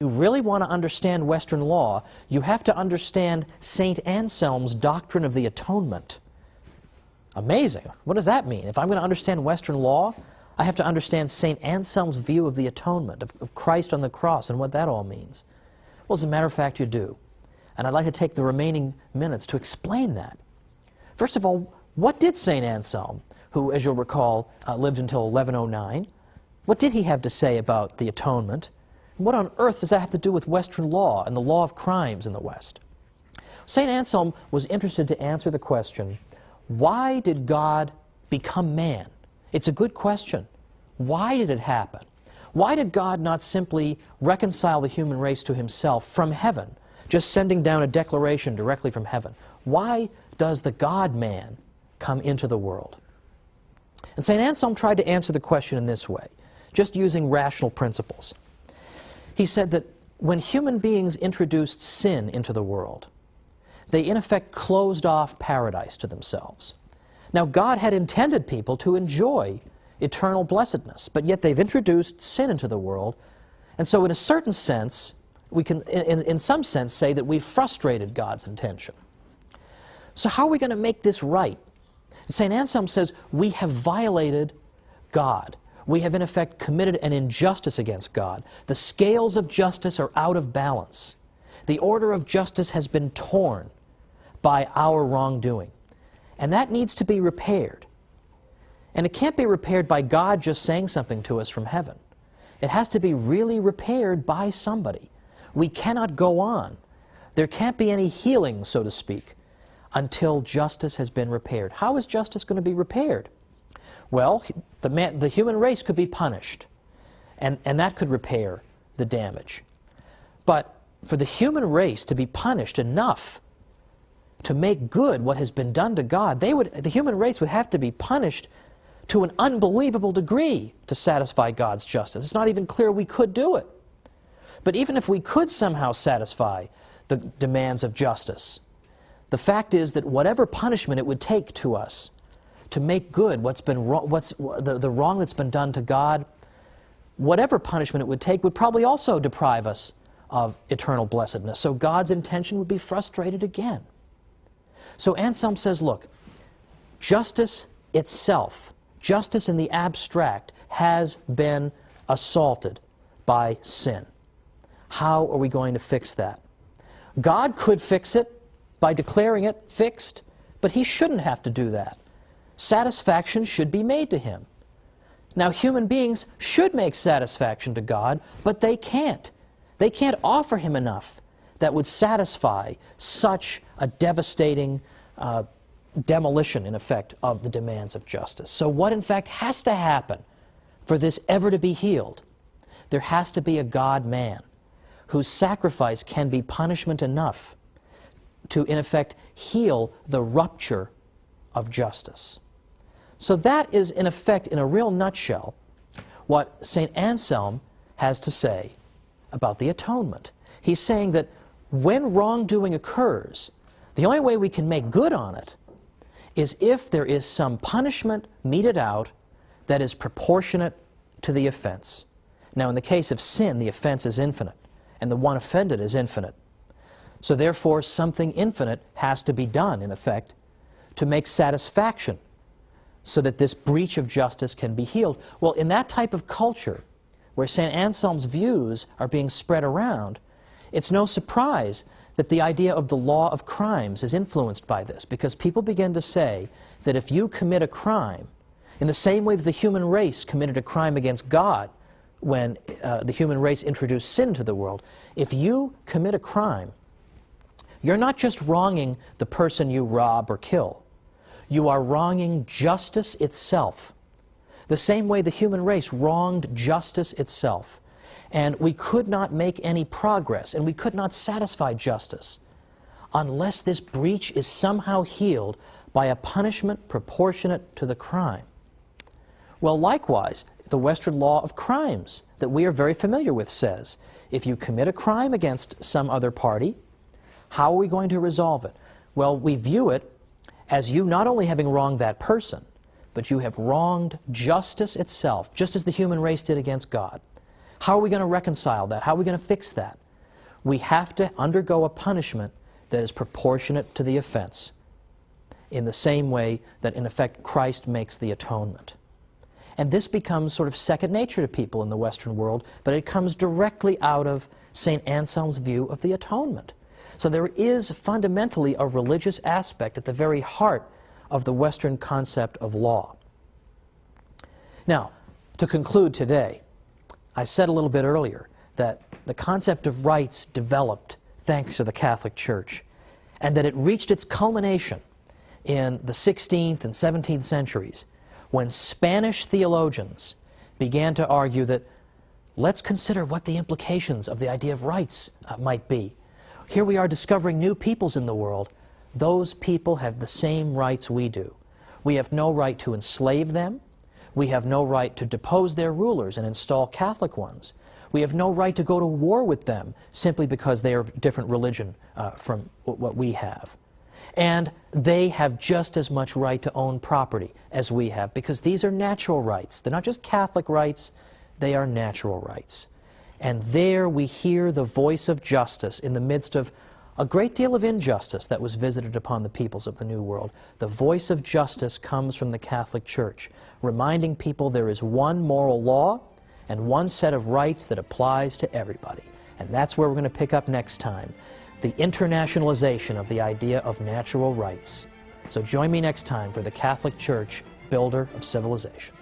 you really want to understand Western law, you have to understand St. Anselm's doctrine of the atonement. Amazing. What does that mean? If I'm going to understand Western law, I have to understand St. Anselm's view of the atonement, of Christ on the cross, and what that all means. Well, as a matter of fact, you do. And I'd like to take the remaining minutes to explain that. First of all, what did St. Anselm, who, as you'll recall, lived until 1109, what did he have to say about the atonement? What on earth does that have to do with Western law and the law of crimes in the West? St. Anselm was interested to answer the question, why did God become man? It's a good question. Why did it happen? Why did God not simply reconcile the human race to himself from heaven, just sending down a declaration directly from heaven? Why does the God-man come into the world? And St. Anselm tried to answer the question in this way, just using rational principles. He said that when human beings introduced sin into the world, they in effect closed off paradise to themselves. Now, God had intended people to enjoy eternal blessedness, but yet they've introduced sin into the world, and so in a certain sense, we can, in some sense, say that we've frustrated God's intention. So how are we going to make this right? St. Anselm says we have violated God. We have in effect committed an injustice against God. The scales of justice are out of balance. The order of justice has been torn by our wrongdoing. And that needs to be repaired. And it can't be repaired by God just saying something to us from heaven. It has to be really repaired by somebody. We cannot go on. There can't be any healing, so to speak, until justice has been repaired. How is justice going to be repaired? Well, the human race could be punished, and that could repair the damage. But for the human race to be punished enough to make good what has been done to God, the human race would have to be punished to an unbelievable degree to satisfy God's justice. It's not even clear we could do it. But even if we could somehow satisfy the demands of justice, the fact is that whatever punishment it would take to us to make good what's been wrong, the wrong that's been done to God, whatever punishment it would take would probably also deprive us of eternal blessedness. So God's intention would be frustrated again. So Anselm says, look, justice itself, justice in the abstract, has been assaulted by sin. How are we going to fix that? God could fix it by declaring it fixed, but he shouldn't have to do that. Satisfaction should be made to him. Now, human beings should make satisfaction to God, but they can't. They can't offer him enough that would satisfy such a devastating demolition, in effect, of the demands of justice. So what, in fact, has to happen for this ever to be healed? There has to be a God-man whose sacrifice can be punishment enough to, in effect, heal the rupture of justice. So that is, in effect, in a real nutshell, what St. Anselm has to say about the atonement. He's saying that when wrongdoing occurs, the only way we can make good on it is if there is some punishment meted out that is proportionate to the offense. Now, in the case of sin, the offense is infinite, and the one offended is infinite. So therefore, something infinite has to be done, in effect, to make satisfaction so that this breach of justice can be healed. Well, in that type of culture, where St. Anselm's views are being spread around, it's no surprise that the idea of the law of crimes is influenced by this, because people begin to say that if you commit a crime, in the same way that the human race committed a crime against God when the human race introduced sin to the world, if you commit a crime, you're not just wronging the person you rob or kill. You are wronging justice itself, the same way the human race wronged justice itself. And we could not make any progress, and we could not satisfy justice unless this breach is somehow healed by a punishment proportionate to the crime. Well, likewise, the Western law of crimes that we are very familiar with says, if you commit a crime against some other party, how are we going to resolve it? Well, we view it as you not only having wronged that person, but you have wronged justice itself, just as the human race did against God. How are we going to reconcile that? How are we going to fix that? We have to undergo a punishment that is proportionate to the offense, in the same way that, in effect, Christ makes the atonement. And this becomes sort of second nature to people in the Western world, but it comes directly out of St. Anselm's view of the atonement. So there is fundamentally a religious aspect at the very heart of the Western concept of law. Now, to conclude today, I said a little bit earlier that the concept of rights developed thanks to the Catholic Church, and that it reached its culmination in the 16th and 17th centuries when Spanish theologians began to argue that let's consider what the implications of the idea of rights might be. Here we are discovering new peoples in the world. Those people have the same rights we do. We have no right to enslave them. We have no right to depose their rulers and install Catholic ones. We have no right to go to war with them simply because they are a different religion from what we have. And they have just as much right to own property as we have, because these are natural rights. They're not just Catholic rights, they are natural rights. And there we hear the voice of justice in the midst of a great deal of injustice that was visited upon the peoples of the New World. The voice of justice comes from the Catholic Church, reminding people there is one moral law and one set of rights that applies to everybody. And that's where we're going to pick up next time, the internationalization of the idea of natural rights. So join me next time for the Catholic Church, Builder of Civilization.